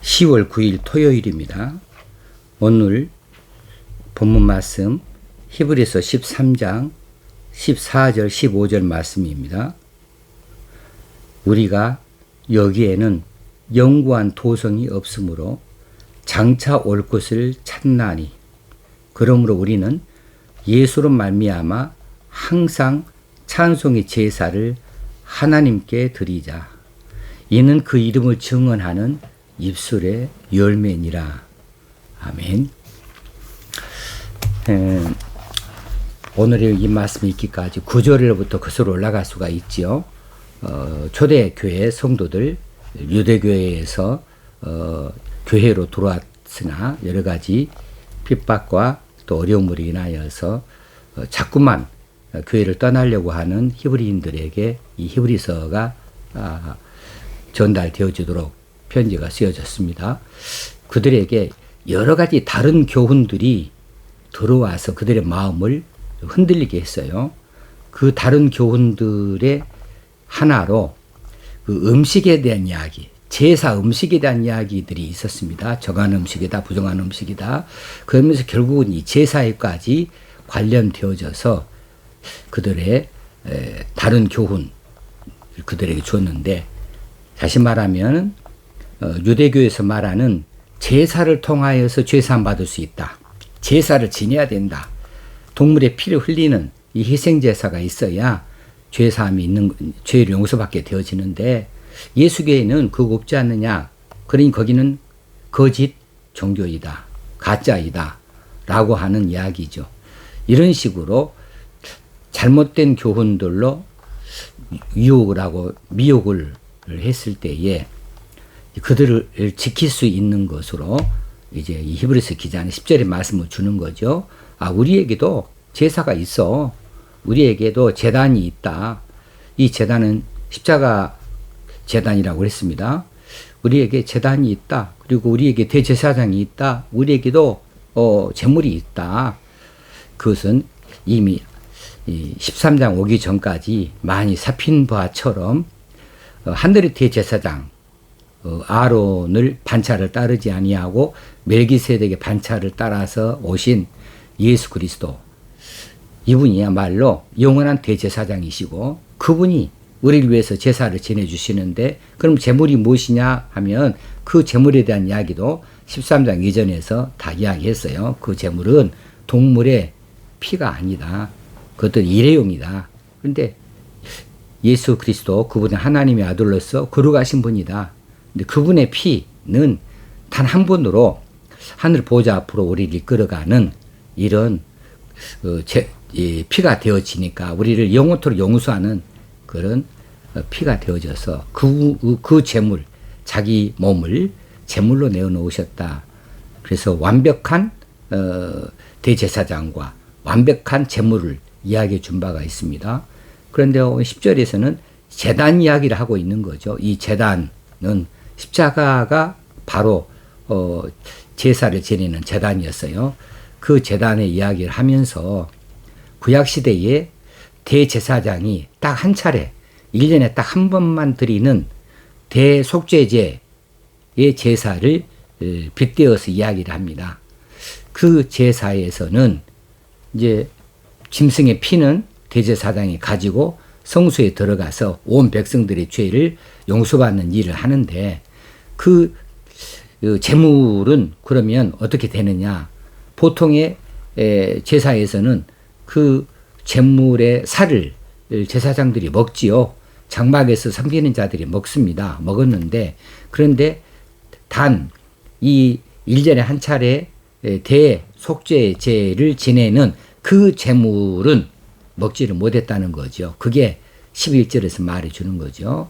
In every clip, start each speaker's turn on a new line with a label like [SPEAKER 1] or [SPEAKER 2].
[SPEAKER 1] (10월 9일) 토요일입니다. 오늘 본문 말씀 히브리서 13장 14절 15절 말씀입니다. 우리가 여기에는 영구한 도성이 없으므로 장차 올 것을 찾나니 그러므로 우리는 예수로 말미암아 항상 찬송의 제사를 하나님께 드리자. 이는 그 이름을 증언하는 입술의 열매니라. 아멘. 오늘의 이 말씀이 있기까지 9절로부터 그수로 올라갈 수가 있지요. 초대교회 성도들 유대교회에서 교회로 들어왔으나 여러 가지 핍박과 또 어려움으로 인하여서 자꾸만 교회를 떠나려고 하는 히브리인들에게 이 히브리서가 전달되어지도록 편지가 쓰여졌습니다. 그들에게 여러 가지 다른 교훈들이 들어와서 그들의 마음을 흔들리게 했어요. 그 다른 교훈들의 하나로 그 음식에 대한 이야기, 제사 음식에 대한 이야기들이 있었습니다. 정한 음식이다, 부정한 음식이다. 그러면서 결국은 이 제사에까지 관련되어져서 그들의 다른 교훈 그들에게 주었는데, 다시 말하면 유대교에서 말하는 제사를 통하여서 죄사함 받을 수 있다. 제사를 지내야 된다. 동물의 피를 흘리는 이 희생제사가 있어야 죄사함이 있는, 죄를 용서받게 되어지는데, 예수교회는 그거 없지 않느냐. 그러니 거기는 거짓 종교이다, 가짜이다 라고 하는 이야기죠. 이런 식으로 잘못된 교훈들로 유혹을 하고 미혹을 했을 때에 그들을 지킬 수 있는 것으로 이제 이 히브리서 기자는 10절의 말씀을 주는 거죠. 우리에게도 제사가 있어. 우리에게도 제단이 있다. 이 제단은 십자가 제단이라고 했습니다. 우리에게 제단이 있다. 그리고 우리에게 대제사장이 있다. 우리에게도 제물이 있다. 그것은 이미 13장 오기 전까지 많이 살핀 바처럼 하늘의 대제사장 아론을 반차를 따르지 아니하고 멜기세덱의 반차를 따라서 오신 예수 그리스도, 이분이야말로 영원한 대제사장이시고 그분이 우리를 위해서 제사를 지내주시는데, 그럼 제물이 무엇이냐 하면 그 제물에 대한 이야기도 13장 이전에서 다 이야기했어요. 그 제물은 동물의 피가 아니다. 그것도 일회용이다. 그런데 예수 그리스도, 그분은 하나님의 아들로서 거룩하신 분이다. 근데 그분의 피는 단 한 번으로 하늘 보좌 앞으로 우리를 이끌어가는 이런 피가 되어지니까 우리를 영원토록 용서하는 그런 피가 되어져서 그 제물, 자기 몸을 제물로 내어놓으셨다. 그래서 완벽한 대제사장과 완벽한 제물을 이야기해 준 바가 있습니다. 그런데 10절에서는 제단 이야기를 하고 있는 거죠. 이 제단은 십자가가 바로 제사를 지내는 제단이었어요. 그 제단의 이야기를 하면서 구약시대에 대제사장이 딱 한 차례, 1년에 딱 한 번만 드리는 대속죄제의 제사를 빗대어서 이야기를 합니다. 그 제사에서는 이제 짐승의 피는 대제사장이 가지고 성소에 들어가서 온 백성들의 죄를 용서받는 일을 하는데, 그 제물은 그러면 어떻게 되느냐? 보통의 제사에서는 그 제물의 살을 제사장들이 먹지요. 장막에서 섬기는 자들이 먹었는데, 그런데 단 이 1년에 한 차례 대속죄제를 지내는 그 제물은 먹지를 못했다는 거죠. 그게 11절에서 말해주는 거죠.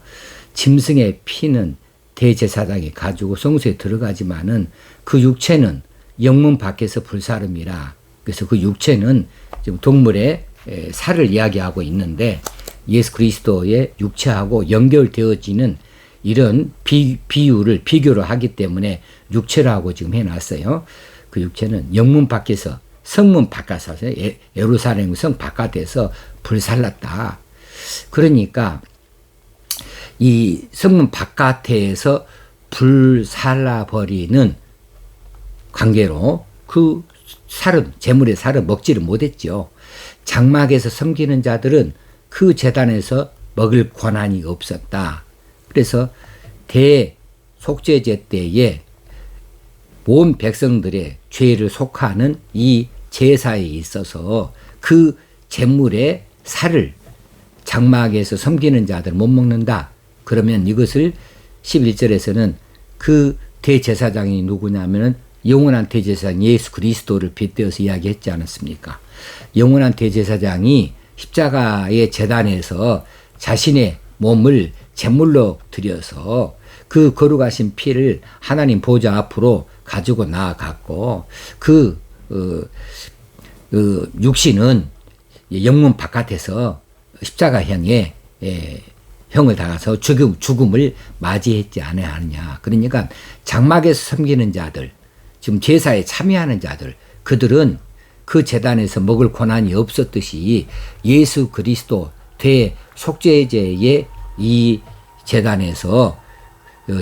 [SPEAKER 1] 짐승의 피는 대제사장이 가지고 성소에 들어가지만은 그 육체는 영문 밖에서 불사름이라. 그래서 그 육체는 지금 동물의 살을 이야기하고 있는데, 예수 그리스도의 육체하고 연결되어지는 이런 비교를 하기 때문에 육체라고 지금 해놨어요. 그 육체는 영문 밖에서 성문 바깥에서 예루살렘 성 바깥에서 불살랐다. 그러니까 이 성문 바깥에서 불살라 버리는 관계로 그 살은 제물의 살은 먹지를 못했죠. 장막에서 섬기는 자들은 그 제단에서 먹을 권한이 없었다. 그래서 대속죄제 때에 온 백성들의 죄를 속하는 이 제사에 있어서 그 제물의 살을 장막에서 섬기는 자들 못 먹는다. 그러면 이것을 11절에서는 그 대제사장이 누구냐면은 영원한 대제사장 예수 그리스도를 빗대어서 이야기했지 않았습니까? 영원한 대제사장이 십자가의 제단에서 자신의 몸을 제물로 드려서 그 거룩하신 피를 하나님 보좌 앞으로 가지고 나아갔고 그 육신은 영문 바깥에서 십자가형에 형을 당해서 죽음을 맞이했지 않느냐. 그러니까 장막에서 섬기는 자들, 지금 제사에 참여하는 자들, 그들은 그 제단에서 먹을 권한이 없었듯이 예수 그리스도 대속죄제의 이 제단에서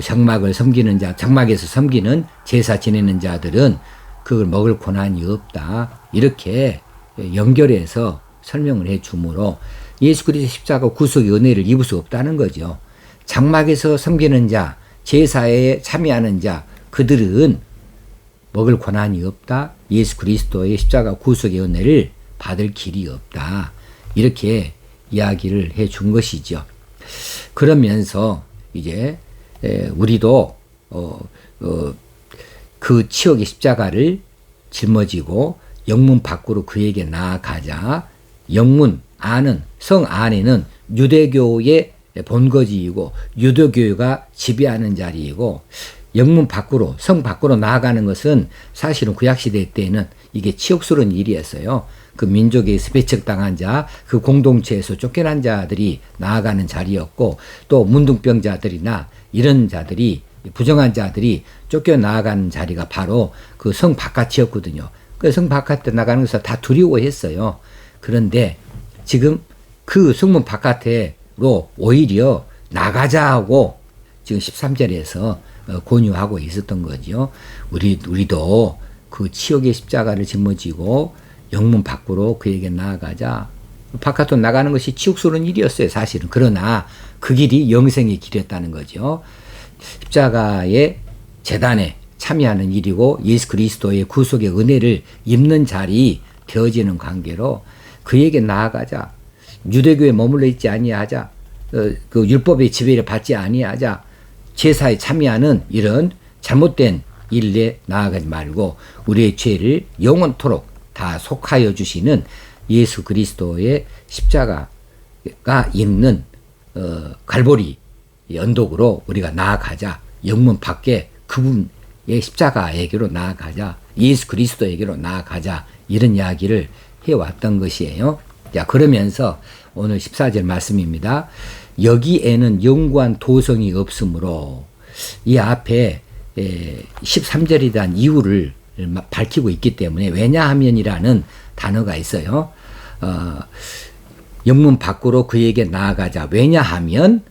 [SPEAKER 1] 장막을 섬기는 자, 장막에서 섬기는 제사 지내는 자들은 그걸 먹을 권한이 없다. 이렇게 연결해서 설명을 해 주므로 예수 그리스도 십자가 구속의 은혜를 입을 수 없다는 거죠. 장막에서 섬기는 자, 제사에 참여하는 자, 그들은 먹을 권한이 없다. 예수 그리스도의 십자가 구속의 은혜를 받을 길이 없다. 이렇게 이야기를 해 준 것이죠. 그러면서 이제 우리도 그 치욕의 십자가를 짊어지고 영문 밖으로 그에게 나아가자. 영문 안은, 성 안에는 유대교의 본거지이고 유대교가 지배하는 자리이고, 영문 밖으로, 성 밖으로 나아가는 것은 사실은 구약시대 때에는 이게 치욕스러운 일이었어요. 그 민족에서 배척당한 자, 그 공동체에서 쫓겨난 자들이 나아가는 자리였고, 또 문둥병자들이나 이런 자들이, 부정한 자들이 쫓겨나가는 자리가 바로 그 성 바깥이었거든요. 그 성 바깥에 나가는 것을 다 두려워했어요. 그런데 지금 그 성문 바깥으로 오히려 나가자고 지금 13절에서 권유하고 있었던 거죠. 우리도 그 치욕의 십자가를 짊어지고 영문 밖으로 그에게 나아가자. 바깥으로 나가는 것이 치욕스러운 일이었어요, 사실은. 그러나 그 길이 영생의 길이었다는 거죠. 십자가의 제단에 참여하는 일이고 예수 그리스도의 구속의 은혜를 입는 자리 되어지는 관계로 그에게 나아가자. 유대교에 머물러 있지 아니하자. 그 율법의 지배를 받지 아니하자. 제사에 참여하는 이런 잘못된 일에 나아가지 말고 우리의 죄를 영원토록 다 속하여 주시는 예수 그리스도의 십자가가 있는 갈보리 언덕으로 우리가 나아가자. 영문 밖에 그분의 십자가에게로 나아가자. 예수 그리스도에게로 나아가자. 이런 이야기를 해왔던 것이에요. 자, 그러면서 오늘 14절 말씀입니다. 여기에는 영구한 도성이 없으므로, 이 앞에 13절에 대한 이유를 밝히고 있기 때문에 왜냐하면이라는 단어가 있어요. 영문 밖으로 그에게 나아가자. 왜냐하면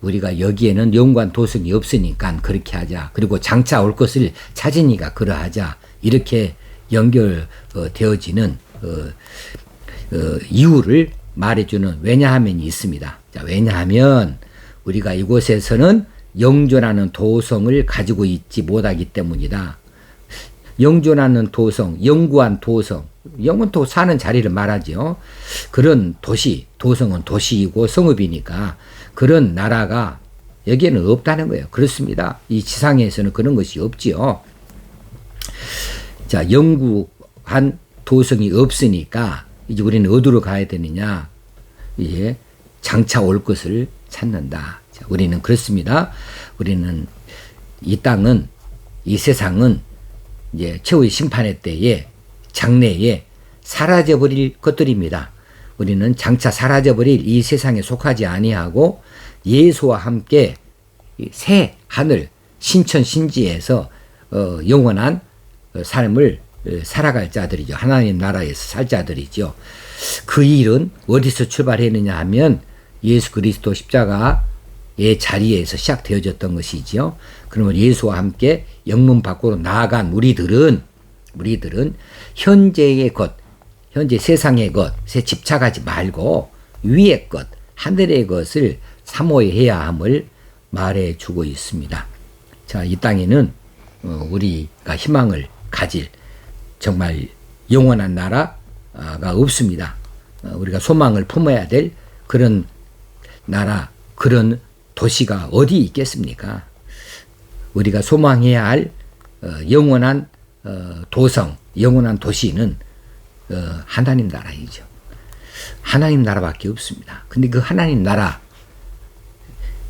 [SPEAKER 1] 우리가 여기에는 영구한 도성이 없으니까 그렇게 하자. 그리고 장차 올 것을 찾으니까 그러하자. 이렇게 연결되어지는 이유를 말해주는 왜냐하면이 있습니다. 자, 왜냐하면 우리가 이곳에서는 영존하는 도성을 가지고 있지 못하기 때문이다. 영존하는 도성, 영구한 도성, 영원토 사는 자리를 말하죠. 그런 도시, 도성은 도시이고 성읍이니까 그런 나라가 여기에는 없다는 거예요. 그렇습니다. 이 지상에서는 그런 것이 없지요. 자, 영구한 도성이 없으니까 이제 우리는 어디로 가야 되느냐? 이제 장차 올 것을 찾는다. 자, 우리는 그렇습니다. 우리는 이 땅은, 이 세상은 이제 최후의 심판의 때에 장래에 사라져버릴 것들입니다. 우리는 장차 사라져버릴 이 세상에 속하지 아니하고 예수와 함께 새 하늘 신천 신지에서 영원한 삶을 살아갈 자들이죠. 하나님 나라에서 살 자들이죠. 그 일은 어디서 출발했느냐 하면 예수 그리스도 십자가의 자리에서 시작되어졌던 것이지요. 그러면 예수와 함께 영문 밖으로 나아간 우리들은 현재의 것, 현재 세상의 것에 집착하지 말고 위의 것, 하늘의 것을 사모해야 함을 말해주고 있습니다. 자, 이 땅에는 우리가 희망을 가질 정말 영원한 나라가 없습니다. 우리가 소망을 품어야 될 그런 나라, 그런 도시가 어디 있겠습니까? 우리가 소망해야 할 영원한 도성, 영원한 도시는 하나님 나라이죠. 하나님 나라밖에 없습니다. 근데 그 하나님 나라,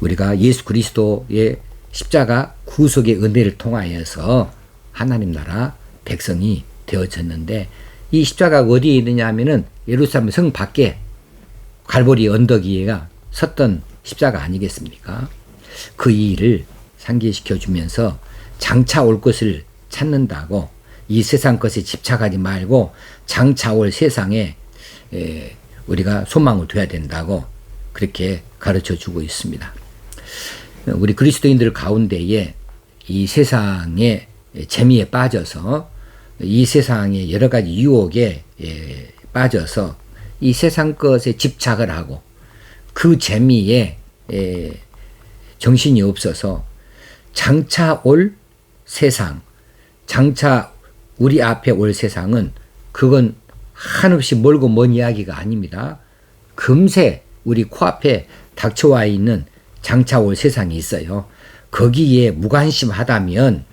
[SPEAKER 1] 우리가 예수 그리스도의 십자가 구속의 은혜를 통하여서 하나님 나라 백성이 되어졌는데, 이 십자가가 어디에 있느냐 하면은 예루살렘 성 밖에 갈보리 언덕 위에가 섰던 십자가 아니겠습니까? 그 일을 상기시켜 주면서 장차 올 것을 찾는다고, 이 세상 것에 집착하지 말고 장차 올 세상에 우리가 소망을 둬야 된다고 그렇게 가르쳐 주고 있습니다. 우리 그리스도인들 가운데에 이 세상의 재미에 빠져서, 이 세상의 여러 가지 유혹에 빠져서 이 세상 것에 집착을 하고 그 재미에 정신이 없어서 장차 올 세상, 장차 우리 앞에 올 세상은 그건 한없이 멀고 먼 이야기가 아닙니다. 금세 우리 코앞에 닥쳐와 있는 장차 올 세상이 있어요. 거기에 무관심하다면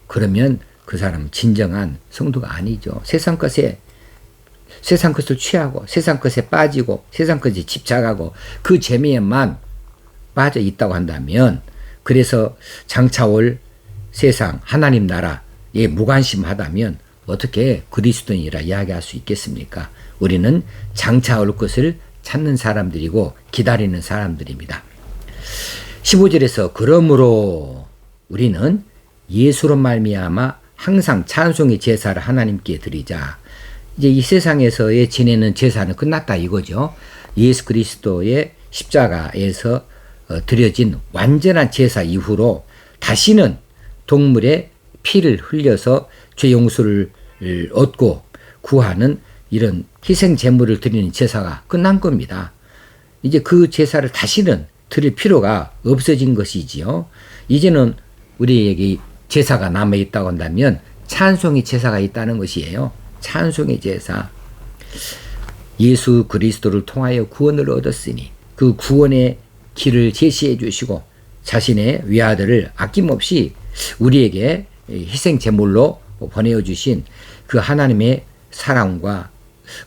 [SPEAKER 1] 그러면 그 사람은 진정한 성도가 아니죠. 세상 것을 취하고 세상 것에 빠지고 세상 것에 집착하고 그 재미에만 빠져 있다고 한다면, 그래서 장차 올 세상 하나님 나라에 무관심하다면 어떻게 그리스도인이라 이야기할 수 있겠습니까? 우리는 장차 올 것을 찾는 사람들이고 기다리는 사람들입니다. 15절에서 그러므로 우리는 예수로 말미암아 항상 찬송의 제사를 하나님께 드리자. 이제 이 세상에서의 지내는 제사는 끝났다 이거죠. 예수 그리스도의 십자가에서 드려진 완전한 제사 이후로 다시는 동물의 피를 흘려서 죄 용서를 얻고 구하는 이런 희생 제물을 드리는 제사가 끝난 겁니다. 이제 그 제사를 다시는 드릴 필요가 없어진 것이지요. 이제는 우리에게 제사가 남아있다고 한다면 찬송의 제사가 있다는 것이에요. 찬송의 제사. 예수 그리스도를 통하여 구원을 얻었으니 그 구원의 길을 제시해 주시고 자신의 외아들을 아낌없이 우리에게 희생 제물로 보내어 주신 그 하나님의 사랑과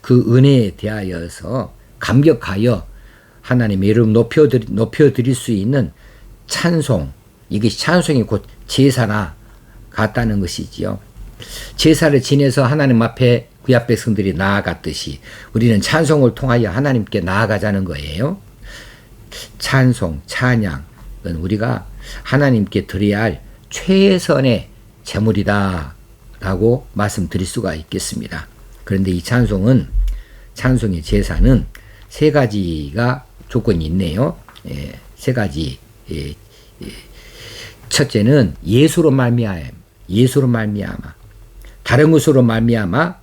[SPEAKER 1] 그 은혜에 대하여서 감격하여 하나님의 이름 높여드릴 수 있는 찬송, 이것이 찬송이 곧 제사나 같다는 것이지요. 제사를 지내서 하나님 앞에 구약 백성들이 나아갔듯이 우리는 찬송을 통하여 하나님께 나아가자는 거예요. 찬송, 찬양은 우리가 하나님께 드려야 할 최선의 제물이다 라고 말씀드릴 수가 있겠습니다. 그런데 이 찬송의 제사는 세 가지가 조건이 있네요. 세 가지. 첫째는 예수로 말미암아, 다른 것으로 말미암아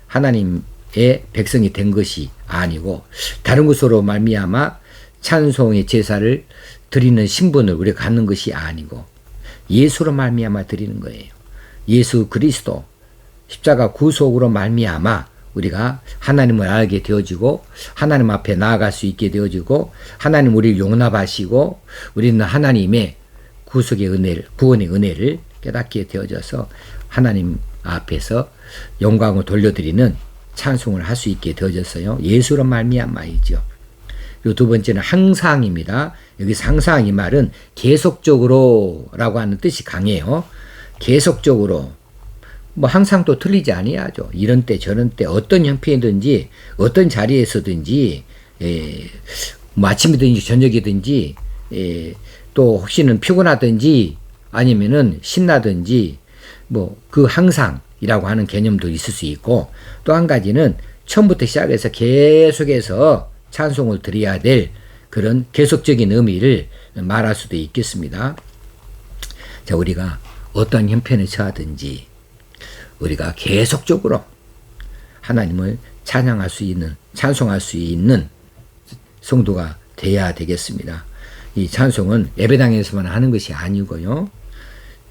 [SPEAKER 1] 하나님의 백성이 된 것이 아니고, 다른 것으로 말미암아 찬송의 제사를 드리는 신분을 우리가 갖는 것이 아니고 예수로 말미암아 드리는 거예요. 예수 그리스도 십자가 구속으로 말미암아 우리가 하나님을 알게 되어지고 하나님 앞에 나아갈 수 있게 되어지고 하나님 우리를 용납하시고 우리는 하나님의 구속의 은혜를, 구원의 은혜를 깨닫게 되어져서 하나님 앞에서 영광을 돌려드리는 찬송을 할 수 있게 되어졌어요. 예수로 말미암아이죠. 그리고 두 번째는 항상입니다. 여기서 항상 이 말은 계속적으로 라고 하는 뜻이 강해요. 계속적으로. 뭐 항상 또 틀리지 아니하죠. 이런 때 저런 때 어떤 형편이든지 어떤 자리에서든지 뭐 아침이든지 저녁이든지 또 혹시는 피곤하든지 아니면은 신나든지 뭐 그 항상 찬양이라고 하는 개념도 있을 수 있고, 또 한 가지는 처음부터 시작해서 계속해서 찬송을 드려야 될 그런 계속적인 의미를 말할 수도 있겠습니다. 자, 우리가 어떤 형편에 처하든지 우리가 계속적으로 하나님을 찬양할 수 있는, 찬송할 수 있는 성도가 돼야 되겠습니다. 이 찬송은 예배당에서만 하는 것이 아니고요.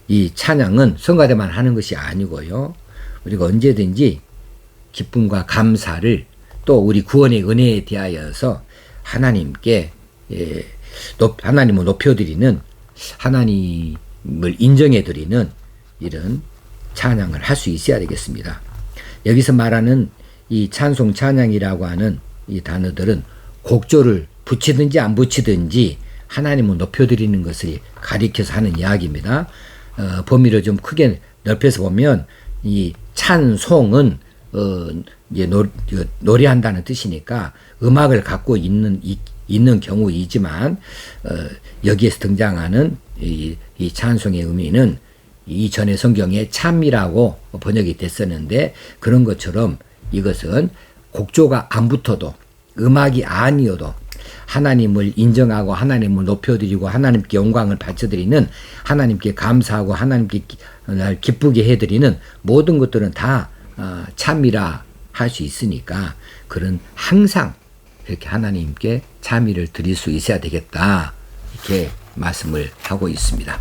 [SPEAKER 1] 이 찬양은 성가대만 하는 것이 아니고요. 우리가 언제든지 기쁨과 감사를 또 우리 구원의 은혜에 대하여서 하나님께 하나님을 높여드리는, 하나님을 인정해드리는 이런 찬양을 할 수 있어야 되겠습니다. 여기서 말하는 이 찬송, 찬양이라고 하는 이 단어들은 곡조를 붙이든지 안 붙이든지 하나님을 높여드리는 것을 가리켜서 하는 이야기입니다. 범위를 좀 크게 넓혀서 보면 이 찬송은 이제 노래한다는 뜻이니까 음악을 갖고 있는 경우이지만, 여기에서 등장하는 이 찬송의 의미는 이전의 성경에 참이라고 번역이 됐었는데, 그런 것처럼 이것은 곡조가 안 붙어도, 음악이 아니어도 하나님을 인정하고 하나님을 높여드리고 하나님께 영광을 바쳐드리는, 하나님께 감사하고 하나님께 날 기쁘게 해드리는 모든 것들은 다 참이라 할 수 있으니까, 그런 항상 이렇게 하나님께 참이를 드릴 수 있어야 되겠다, 이렇게 말씀을 하고 있습니다.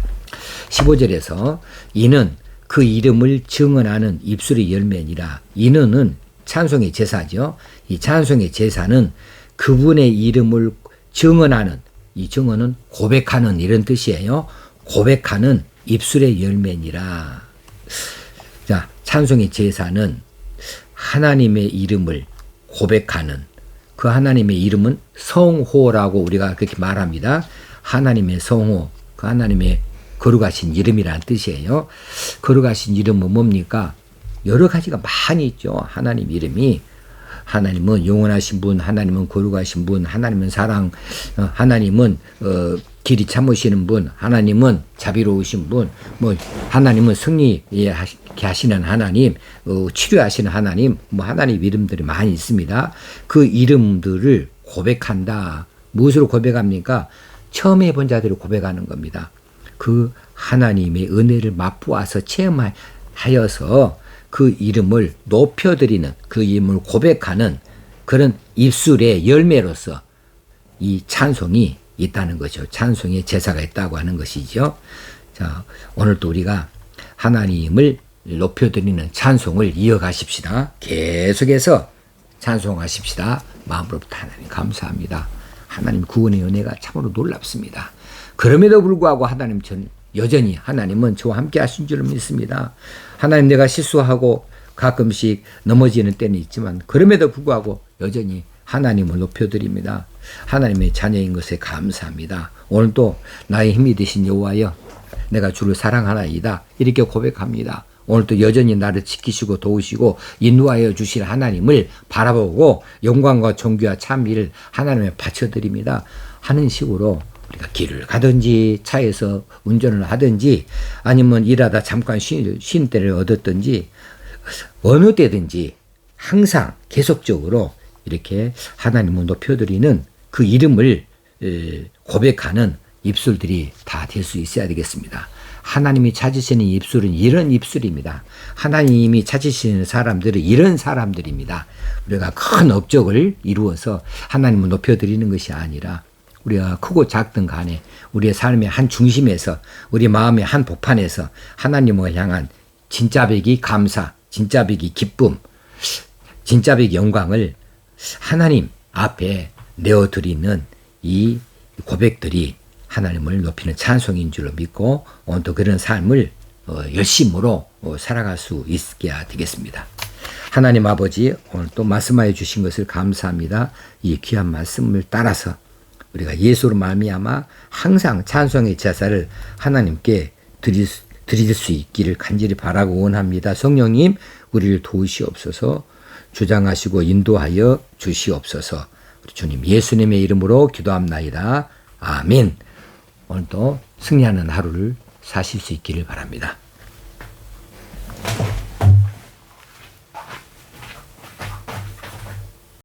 [SPEAKER 1] 15절에서 이는 그 이름을 증언하는 입술의 열매니라. 이는은 찬송의 제사죠. 이 찬송의 제사는 그분의 이름을 증언하는, 이 증언은 고백하는 이런 뜻이에요. 고백하는 입술의 열매니라. 자, 찬송의 제사는 하나님의 이름을 고백하는, 그 하나님의 이름은 성호라고 우리가 그렇게 말합니다. 하나님의 성호, 그 하나님의 거룩하신 이름이라는 뜻이에요. 거룩하신 이름은 뭡니까? 여러 가지가 많이 있죠. 하나님 이름이. 하나님은 영원하신 분, 하나님은 거룩하신 분, 하나님은 사랑, 하나님은 길이 참으시는 분, 하나님은 자비로우신 분, 뭐 하나님은 승리하게 하시는 하나님, 치료하시는 하나님, 뭐 하나님 이름들이 많이 있습니다. 그 이름들을 고백한다. 무엇으로 고백합니까? 처음 해본 자들을 고백하는 겁니다. 그 하나님의 은혜를 맛보아서 체험하여서 그 이름을 높여드리는, 그 이름을 고백하는 그런 입술의 열매로서 이 찬송이 있다는 거죠. 찬송의 제사가 있다고 하는 것이죠. 자, 오늘도 우리가 하나님을 높여드리는 찬송을 이어가십시다. 계속해서 찬송하십시다. 마음으로부터 하나님 감사합니다. 하나님 구원의 은혜가 참으로 놀랍습니다. 그럼에도 불구하고 하나님, 전 여전히 하나님은 저와 함께 하신 줄을 믿습니다. 하나님, 내가 실수하고 가끔씩 넘어지는 때는 있지만 그럼에도 불구하고 여전히 하나님을 높여드립니다. 하나님의 자녀인 것에 감사합니다. 오늘도 나의 힘이 되신 여호와여, 내가 주를 사랑하나이다, 이렇게 고백합니다. 오늘도 여전히 나를 지키시고 도우시고 인도하여 주실 하나님을 바라보고 영광과 존귀와 찬미를 하나님에 바쳐드립니다 하는 식으로 우리가 길을 가든지 차에서 운전을 하든지 아니면 일하다 잠깐 쉬는 때를 얻었든지 어느 때든지 항상 계속적으로 이렇게 하나님을 높여드리는 그 이름을 고백하는 입술들이 다 될 수 있어야 되겠습니다. 하나님이 찾으시는 입술은 이런 입술입니다. 하나님이 찾으시는 사람들은 이런 사람들입니다. 우리가 큰 업적을 이루어서 하나님을 높여드리는 것이 아니라 우리가 크고 작든 간에 우리의 삶의 한 중심에서, 우리 마음의 한 복판에서 하나님을 향한 진짜배기 감사, 진짜배기 기쁨, 진짜배기 영광을 하나님 앞에 내어드리는 이 고백들이 하나님을 높이는 찬송인 줄로 믿고 오늘도 그런 삶을 열심으로 살아갈 수 있게 되겠습니다. 하나님 아버지, 오늘 또 말씀하여 주신 것을 감사합니다. 이 귀한 말씀을 따라서 우리가 예수로 말미암아 항상 찬송의 제사를 하나님께 드릴 수 있기를 간절히 바라고 원합니다. 성령님, 우리를 도우시옵소서, 주장하시고 인도하여 주시옵소서. 우리 주님 예수님의 이름으로 기도합나이다. 아멘. 오늘도 승리하는 하루를 사실 수 있기를 바랍니다.